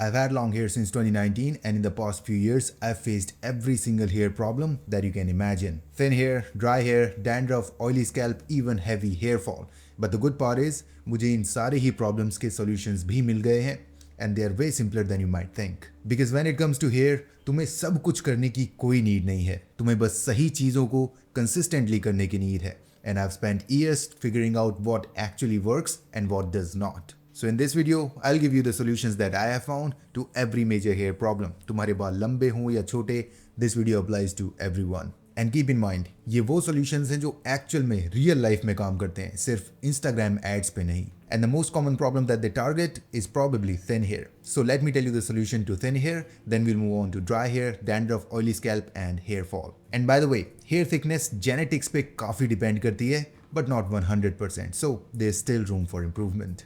I've had long hair since 2019, and in the past few years, I've faced every single hair problem that you can imagine. Thin hair, dry hair, dandruff, oily scalp, even heavy hair fall. But the good part is, मुझे इन सारे ही problems के solutions भी मिल गए हैं, and they are way simpler than you might think. Because when it comes to hair, तुम्हें सब कुछ करने की कोई नीड नहीं है. तुम्हें बस सही चीज़ों को consistently करने की नीड है. And I've spent years figuring out what actually works and what does not. So in this video, I'll give you the solutions that I have found to every major hair problem. तुम्हारे बाल लंबे हों या छोटे, this video applies to everyone. And keep in mind, ये वो solutions हैं जो actual में real life में काम करते हैं, सिर्फ Instagram ads पे नहीं. And the most common problem that they target is probably thin hair. So let me tell you the solution to thin hair, then we'll move on to dry hair, dandruff, oily scalp and hair fall. And by the way, hair thickness genetics पे काफी depend करती है, but not 100%. So there's still room for improvement.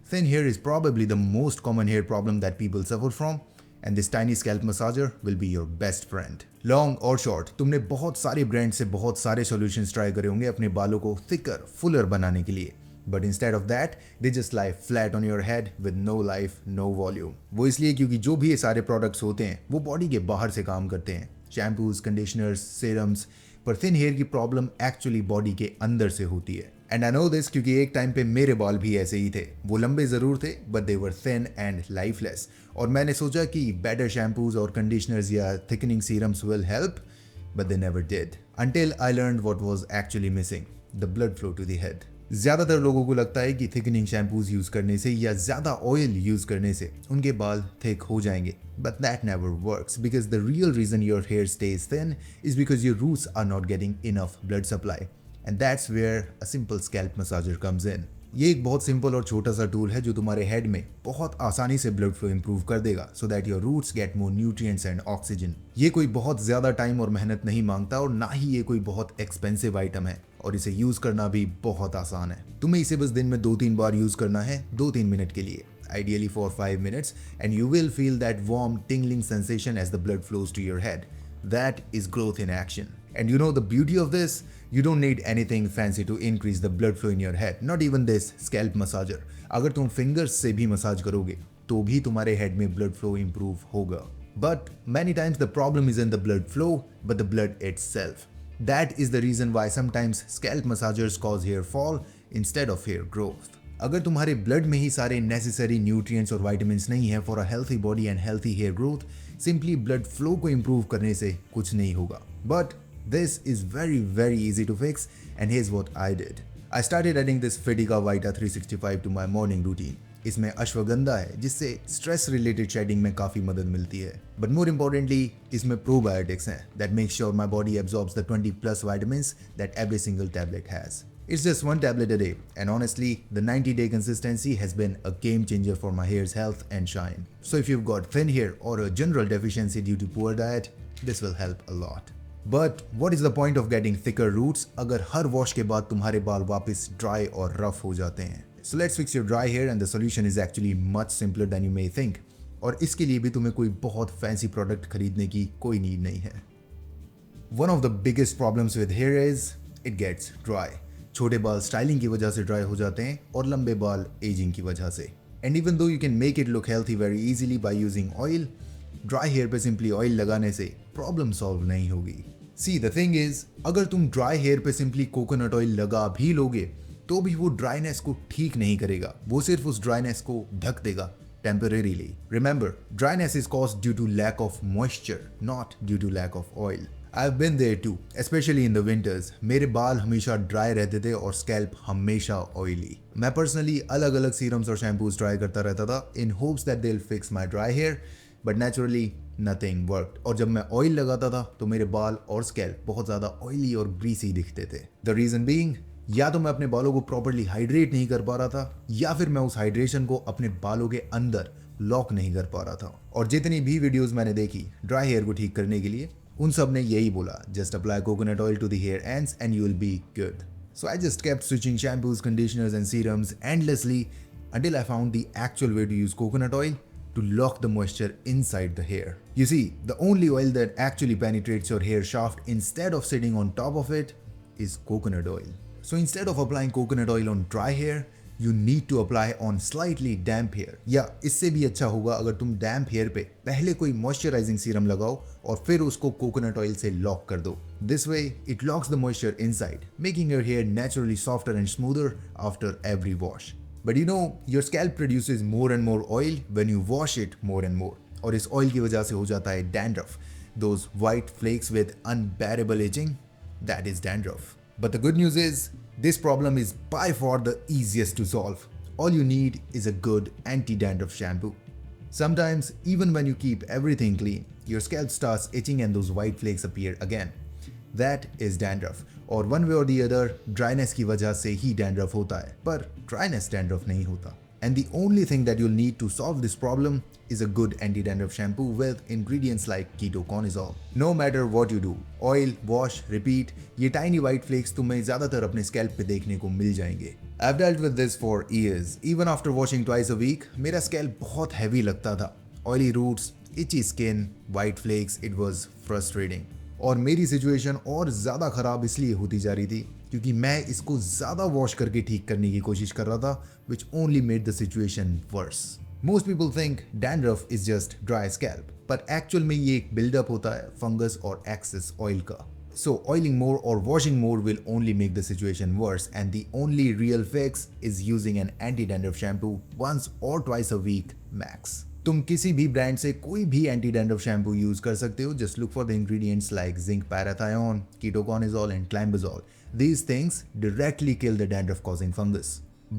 Thin hair is probably the most common hair problem that people suffer from, and this tiny scalp massager will be your best friend. Long or short, तुमने बहुत सारे brand से बहुत सारे solutions try करे होंगे अपने बालों को thicker, fuller बनाने के लिए. But instead of that, they just lie flat on your head with no life, no volume. वो इसलिए क्योंकि जो भी ये सारे products होते हैं, वो body के बाहर से काम करते हैं. Shampoos, conditioners, serums, पर thin hair की problem actually body के अंदर से होती है. And I know this क्योंकि एक टाइम पे मेरे बाल भी ऐसे ही थे. वो लंबे ज़रूर थे, but they were thin and lifeless. और मैंने सोचा कि better shampoos और conditioners या thickening serums will help, but they never did. Until I learned what was actually missing, the blood flow to the head. ज़्यादातर लोगों को लगता है कि थिकनिंग शैम्पूज यूज़ करने से या ज़्यादा ऑयल यूज़ करने से उनके बाल थिक हो जाएंगे. But that never works because the real reason your hair stays thin is because your roots are not getting enough blood supply. And that's where a simple scalp massager comes in. ये एक बहुत simple और छोटा सा tool है जो तुम्हारे head में बहुत आसानी से ब्लड फ्लो इंप्रूव कर देगा so that your roots get more nutrients and oxygen. ये कोई बहुत ज़्यादा टाइम और मेहनत नहीं मांगता और ना ही ये कोई बहुत एक्सपेंसिव आइटम है और इसे यूज़ करना भी बहुत आसान है. तुम्हें इसे बस दिन में 2-3 बार यूज़ करना है 2-3 मिनट के लिए. Ideally for 5 minutes and you will feel that warm tingling sensation as the blood flows to your head. That is growth in action. And you know the beauty of this? You don't need anything fancy to increase the blood flow in your head. Not even this scalp massager. अगर तुम fingers से भी massage करोगे तो भी तुम्हारे head में blood flow improve होगा. But many times the problem isn't the blood flow but the blood itself. That is the reason why sometimes scalp massagers cause hair fall instead of hair growth. अगर तुम्हारे blood में ही सारे necessary nutrients और vitamins नहीं है for a healthy body and healthy hair growth, simply blood flow को improve करने से कुछ नहीं होगा. But this is very very easy to fix and here's what I did. I started adding this Fitika Vita 365 to my morning routine. इसमें अश्वगंधा है जिससे stress related shading में काफी मदद मिलती है. बट मोर इम्पोर्टेंटली इसमें प्रोबायोटिक्स हैं that make sure my body absorbs the 20+ vitamins that every single tablet has. It's just one tablet a day, and honestly, the 90-day consistency has been a game changer for my hair's health and shine. So if you've got thin hair or a general deficiency due to poor diet, this will help a lot. But what is the point of getting thicker roots अगर हर wash के बाद तुम्हारे बाल वापस dry और rough हो जाते हैं? So let's fix your dry hair and the solution is actually much simpler than you may think. और इसके लिए भी तुम्हें कोई बहुत फैंसी प्रोडक्ट खरीदने की कोई नीड नहीं है. One of the biggest problems with hair is it gets dry. छोटे बाल स्टाइलिंग की वजह से ड्राई हो जाते हैं और लंबे बाल एजिंग की वजह से. And even though you can make it look healthy very easily by using oil, dry hair पे सिंपली ऑयल लगाने से प्रॉब्लम सॉल्व नहीं होगी. सी द थिंग इज, अगर तुम ड्राई हेयर पे सिंपली कोकोनट ऑयल लगा भी लोगे तो भी वो ड्राइनेस को ठीक नहीं करेगा. वो सिर्फ उस ड्राइनेस को ढक देगा temporarily. Remember, dryness is caused due to lack of moisture, not due to lack of oil. I've been there too, especially in the winters. मेरे बाल हमेशा ड्राई रहते थे और स्कैल्प हमेशा ऑयली. मैं पर्सनली अलग अलग सीरम्स और शैम्पूज ट्राई करता रहता था in hopes that they'll fix my dry hair, but naturally nothing worked. और जब मैं ऑयल लगाता था तो मेरे बाल और स्कैल्प बहुत ज़्यादा ऑयली और ग्रीसी दिखते थे. The reason being, या तो मैं अपने बालों को प्रॉपर्ली हाइड्रेट नहीं कर पा रहा था या फिर मैं उस हाइड्रेशन को अपने बालों के अंदर लॉक नहीं कर पा रहा था. और जितनी भी वीडियोस मैंने देखी ड्राई हेयर को ठीक करने के लिए, उन सब ने यही बोला, just apply coconut oil to the hair ends and you will be good. So I just kept switching shampoos, conditioners and serums endlessly until I found the actual way to use coconut oil to lock the moisture inside the hair. You see, the only oil that actually penetrates your hair shaft instead of sitting on top of it is coconut oil. So instead of applying coconut oil on dry hair, you need to apply on slightly damp hair. या इससे भी अच्छा होगा अगर तुम डैम्प hair पे पहले कोई मॉइस्चराइजिंग सीरम लगाओ और फिर उसको कोकोनट ऑयल से लॉक कर दो. This way, it locks the moisture inside, making your hair naturally softer and smoother after every wash. But you know, your scalp produces more and more oil when you wash it more and more. और इस oil की वजह से हो जाता है dandruff. Those white flakes with unbearable itching, that is dandruff. But the good news is, this problem is by far the easiest to solve. All you need is a good anti-dandruff shampoo. Sometimes, even when you keep everything clean, your scalp starts itching and those white flakes appear again. That is dandruff. और one way or the other, dryness की वजह से ही dandruff होता है, पर dryness dandruff नहीं होता. And the only thing that you'll need to solve this problem is a good anti-dandruff shampoo with ingredients like ketoconazole. No matter what you do, oil, wash, repeat, ये tiny white flakes तुम्हें ज़्यादातर अपने scalp पे देखने को मिल जाएंगे. I've dealt with this for years. Even after washing twice a week, मेरा scalp बहुत heavy लगता था. Oily roots, itchy skin, white flakes, it was frustrating. और मेरी सिचुएशन और ज़्यादा ख़राब इसलिए होती जा रही थी क्योंकि मैं इसको ज़्यादा वॉश करके ठीक करने की कोशिश कर रहा था, which only made the situation worse. Most people think dandruff is just dry scalp, but actual में ये एक build-up होता है fungus और excess oil का. So oiling more or washing more will only make the situation worse, and the only real fix is using an anti-dandruff shampoo once or twice a week max. तुम किसी भी brand से कोई भी anti dandruff shampoo use कर सकते हो. Just look for the ingredients like zinc pyrithione, ketoconazole and climbazole. These things directly kill the dandruff causing fungus.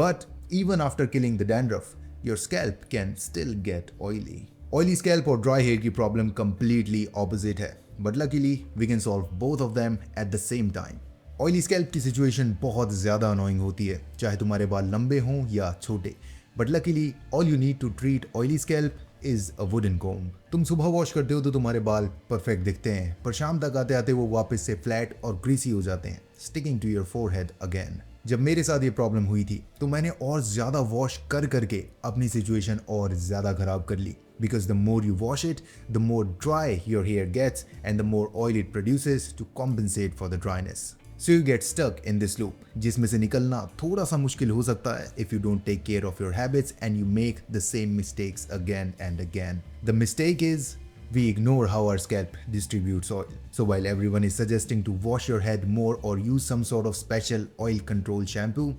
But even after killing the dandruff, your scalp can still get oily. Oily scalp और dry hair की problem completely opposite है. But luckily, we can solve both of them at the same time. Oily scalp की situation बहुत ज़्यादा annoying होती है, चाहे तुम्हारे बाल लंबे हों या छोटे. But luckily, all you need to treat oily scalp is a wooden comb. तुम सुबह वॉश करते हो तो तुम्हारे बाल परफेक्ट दिखते हैं, पर शाम तक आते आते वो वापस से फ्लैट और ग्रीसी हो जाते हैं, sticking to your forehead again. जब मेरे साथ ये प्रॉब्लम हुई थी तो मैंने और ज़्यादा वॉश कर करके अपनी सिचुएशन और ज़्यादा ख़राब कर ली. Because the more you wash it, the more dry your hair gets and the more oil it produces to compensate for the dryness. So you get stuck in this loop, जिसमें से निकलना थोड़ा सा मुश्किल हो सकता है if you don't take care of your habits and you make the same mistakes again and again. The mistake is we ignore how our scalp distributes oil. So while everyone is suggesting to wash your head more or use some sort of special oil control shampoo,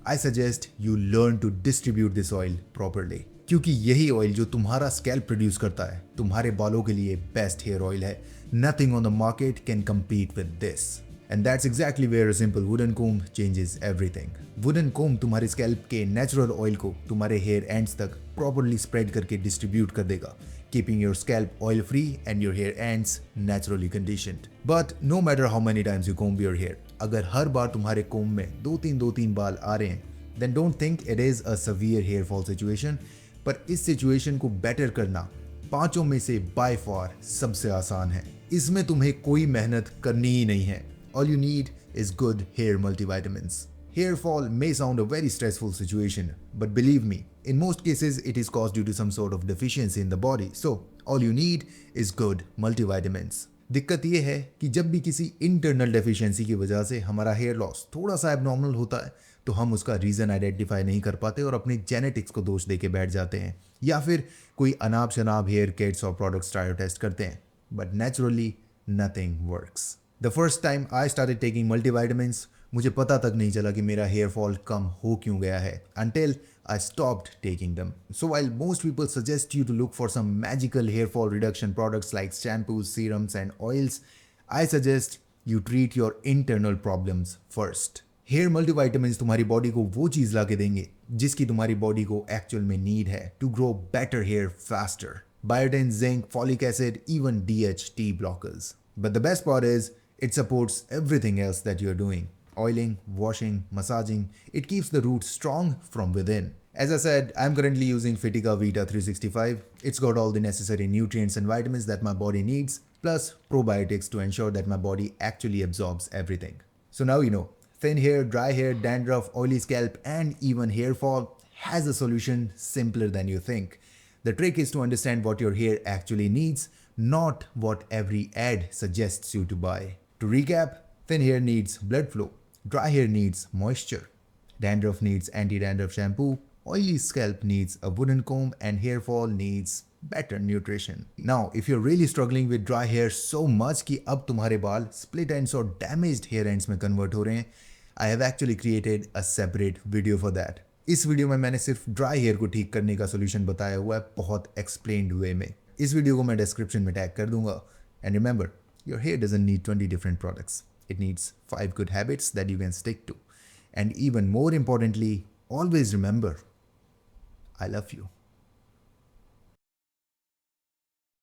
I suggest you learn to distribute this oil properly. क्योंकि यही oil जो तुम्हारा scalp produce करता है तुम्हारे बालों के लिए बेस्ट हेयर ऑयल है. Nothing on the market can compete with this. And that's exactly where a simple wooden comb changes everything. Wooden comb तुम्हारे स्कैल्प के नेचुरल ऑयल को तुम्हारे हेयर एंड्स तक प्रॉपर्ली स्प्रेड करके डिस्ट्रीब्यूट कर देगा, keeping your scalp oil free and your hair ends naturally conditioned. But no matter how many times you comb your hair, अगर हर बार तुम्हारे कोम में दो तीन बाल आ रहे हैं, then don't think it is a severe hair fall situation. पर इस सिचुएशन को बेटर करना पांचों में से by far सबसे आसान है. इसमें तुम्हें कोई मेहनत करनी ही नहीं है. All you need is good hair multivitamins. Hair fall may sound a very stressful situation, but believe me, in most cases it is caused due to some sort of deficiency in the body. So, all you need is good multivitamins. दिक्कत ये है कि जब भी किसी internal deficiency की वजह से हमारा हेयर लॉस थोड़ा सा एबनॉर्मल होता है तो हम उसका रीज़न आइडेंटिफाई नहीं कर पाते और अपने जेनेटिक्स को दोष देके बैठ जाते हैं, या फिर कोई अनाप शनाप हेयर किट्स और प्रोडक्ट्स ट्राई टेस्ट करते हैं. But naturally nothing works. The first time I started taking multivitamins, मुझे पता तक नहीं चला कि मेरा हेयर फॉल कम हो क्यों गया है until I stopped taking them. So while most people suggest you to look for some magical hair fall reduction products like shampoos, serums and oils, I suggest you treat your internal problems first. Hair multivitamins तुम्हारी body को वो चीज़ ला के देंगे जिसकी तुम्हारी body को actual में need है to grow better hair faster. Biotin, zinc, folic acid, even DHT blockers. But the best part is, it supports everything else that you're doing. Oiling, washing, massaging. It keeps the roots strong from within. As I said, I'm currently using Fitica Vita 365. It's got all the necessary nutrients and vitamins that my body needs, plus probiotics to ensure that my body actually absorbs everything. So now you know, thin hair, dry hair, dandruff, oily scalp, and even hair fall has a solution simpler than you think. The trick is to understand what your hair actually needs, not what every ad suggests you to buy. To recap, thin hair needs blood flow, dry hair needs moisture, Dandruff needs anti-dandruff shampoo, oily scalp needs a wooden comb, and hair fall needs better nutrition. Now, if you're really struggling with dry hair so much कि अब तुम्हारे बाल split ends और damaged hair ends में convert हो रहे हैं, I have actually created a separate video for that. इस वीडियो में मैंने सिर्फ ड्राई हेयर को ठीक करने का सोल्यूशन बताया हुआ है बहुत एक्सप्लेन्ड वे में. इस वीडियो को मैं डिस्क्रिप्शन में टैग कर दूंगा. And remember, your hair doesn't need 20 different products. It needs 5 good habits that you can stick to. And even more importantly, always remember, I love you.